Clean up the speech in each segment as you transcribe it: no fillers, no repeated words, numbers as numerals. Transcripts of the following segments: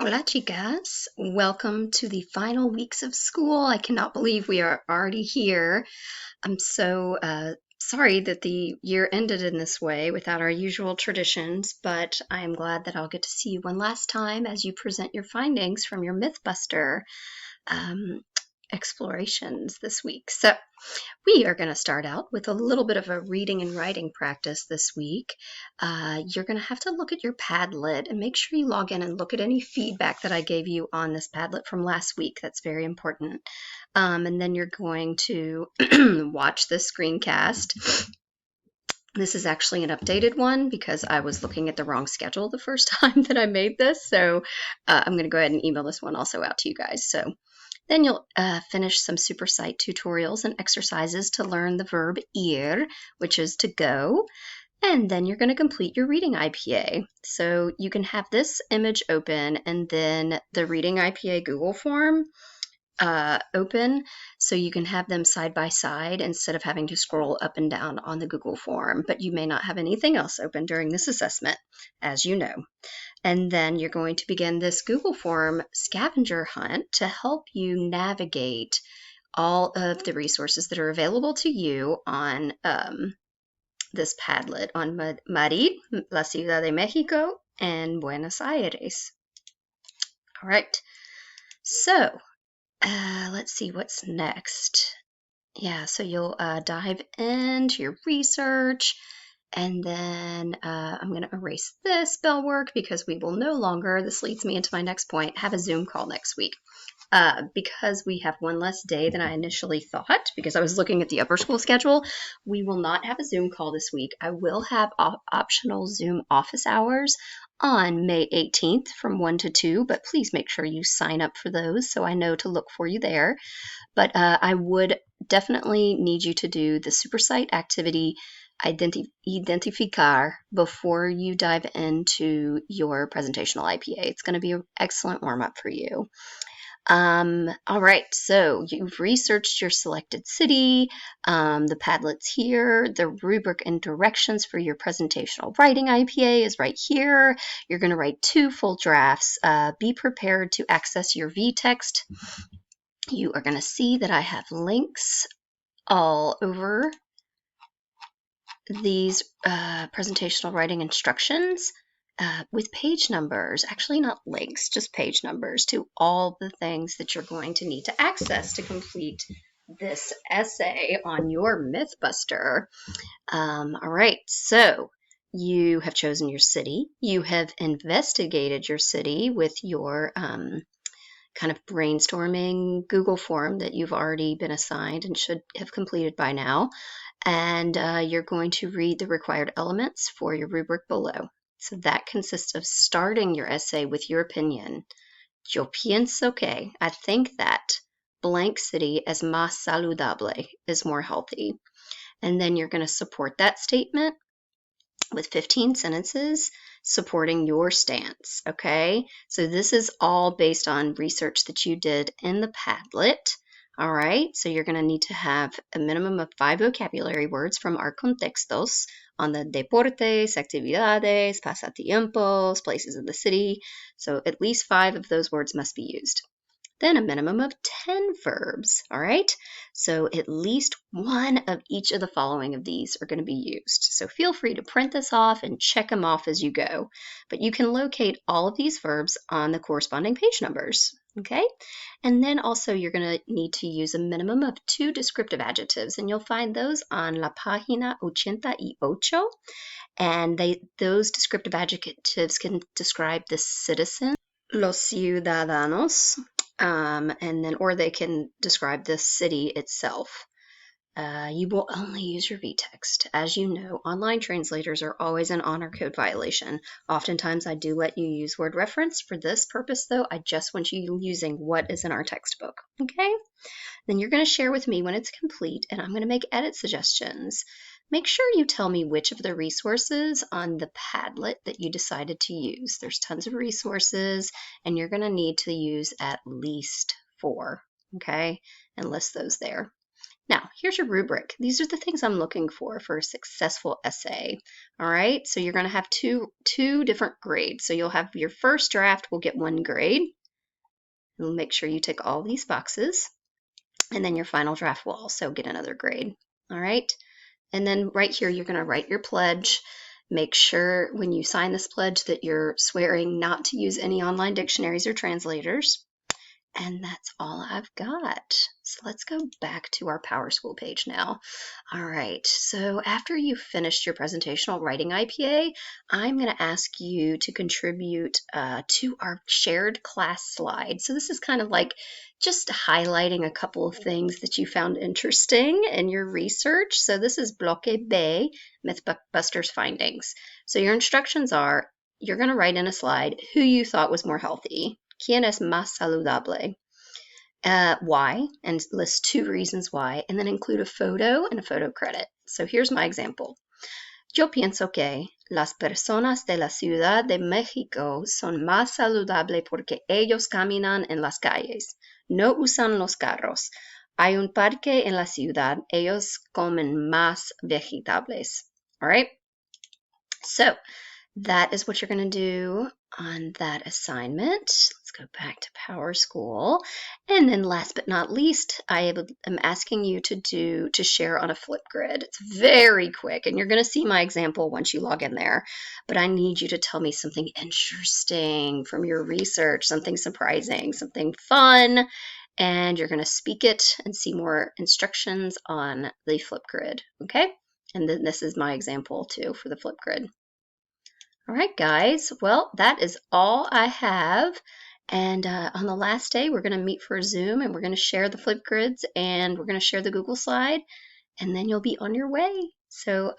Hola, chicas. Welcome to the final weeks of school. I cannot believe we are already here. I'm so sorry that the year ended in this way without our usual traditions, but I am glad that I'll get to see you one last time as you present your findings from your Mythbuster um, explorations this week. So, we are going to start out with a little bit of a reading and writing practice this week. You're going to have to look at your Padlet and make sure you log in and look at any feedback that I gave you on this Padlet from last week. That's very important. And then you're going to watch this screencast. This is actually an updated one because I was looking at the wrong schedule the first time that I made this. So I'm going to go ahead and email this one also out to you guys. So then you'll finish some SuperSite tutorials and exercises to learn the verb ir, which is to go. And then you're going to complete your reading IPA. So you can have this image open and then the reading IPA Google form open so you can have them side by side instead of having to scroll up and down on the Google form. But you may not have anything else open during this assessment, as you know. And then you're going to begin this Google form scavenger hunt to help you navigate all of the resources that are available to you on this Padlet on Madrid, La Ciudad de Mexico, and Buenos Aires. All right, so let's see what's next. Yeah, so you'll dive into your research, and then I'm going to erase this spell work because we will no longer, this leads me into my next point, have a Zoom call next week. Because we have one less day than I initially thought, because I was looking at the upper school schedule, we will not have a Zoom call this week. I will have optional Zoom office hours on May 18th from 1 to 2, but please make sure you sign up for those so I know to look for you there. But I would definitely need you to do the SuperSite activity identificar before you dive into your presentational IPA. It's going to be an excellent warm-up for you. All right, so you've researched your selected city, the Padlet's here, the rubric and directions for your presentational writing IPA is right here. You're going to write 2 full drafts. Be prepared to access your vText. You are going to see that I have links all over these presentational writing instructions. With page numbers, actually not links, just page numbers to all the things that you're going to need to access to complete this essay on your Mythbuster. All right, so you have chosen your city. You have investigated your city with your kind of brainstorming Google form that you've already been assigned and should have completed by now. And you're going to read the required elements for your rubric below. So that consists of starting your essay with your opinion. Yo pienso que, I think that, blank city es más saludable, is more healthy. And then you're going to support that statement with 15 sentences supporting your stance, okay? So this is all based on research that you did in the Padlet. All right, so you're going to need to have a minimum of 5 vocabulary words from our contextos on the deportes, actividades, pasatiempos, places of the city. So at least 5 of those words must be used. Then a minimum of 10 verbs, all right? So at least one of each of the following of these are going to be used. So feel free to print this off and check them off as you go. But you can locate all of these verbs on the corresponding page numbers, okay? And then also you're going to need to use a minimum of 2 descriptive adjectives, and you'll find those on la página 88. And those descriptive adjectives can describe the citizen, los ciudadanos, and then, or they can describe the city itself. You will only use your vText. As you know, online translators are always an honor code violation. Oftentimes I do let you use word reference. For this purpose though, I just want you using what is in our textbook, okay? Then you're going to share with me when it's complete, and I'm going to make edit suggestions. Make sure you tell me which of the resources on the Padlet that you decided to use. There's tons of resources, and you're going to need to use at least 4, okay? And list those there. Now, here's your rubric. These are the things I'm looking for a successful essay. All right, so you're going to have two different grades. So you'll have your first draft will get 1 grade. We'll make sure you tick all these boxes. And then your final draft will also get another grade. All right, and then right here, you're going to write your pledge. Make sure when you sign this pledge that you're swearing not to use any online dictionaries or translators. And that's all I've got. So let's go back to our PowerSchool page now. All right, so after you've finished your presentational writing IPA, I'm going to ask you to contribute to our shared class slide. So this is kind of like just highlighting a couple of things that you found interesting in your research. So this is Bloque B, Mythbusters findings. So your instructions are, you're going to write in a slide who you thought was more healthy. ¿Quién es más saludable? Why, and list 2 reasons why, and then include a photo and a photo credit. So here's my example. Yo pienso que las personas de la Ciudad de México son más saludables porque ellos caminan en las calles, no usan los carros. Hay un parque en la ciudad, ellos comen más vegetables. All right? So that is what you're going to do on that assignment. Let's go back to PowerSchool. And then last but not least, I am asking you to share on a Flipgrid. It's very quick, and you're going to see my example once you log in there. But I need you to tell me something interesting from your research, something surprising, something fun, and you're going to speak it and see more instructions on the Flipgrid, okay? And then this is my example too for the Flipgrid. All right, guys. Well, that is all I have. And on the last day, we're going to meet for a Zoom, and we're going to share the Flipgrids, and we're going to share the Google slide, and then you'll be on your way. So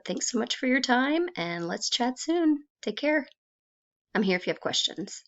thanks so much for your time, and let's chat soon. Take care. I'm here if you have questions.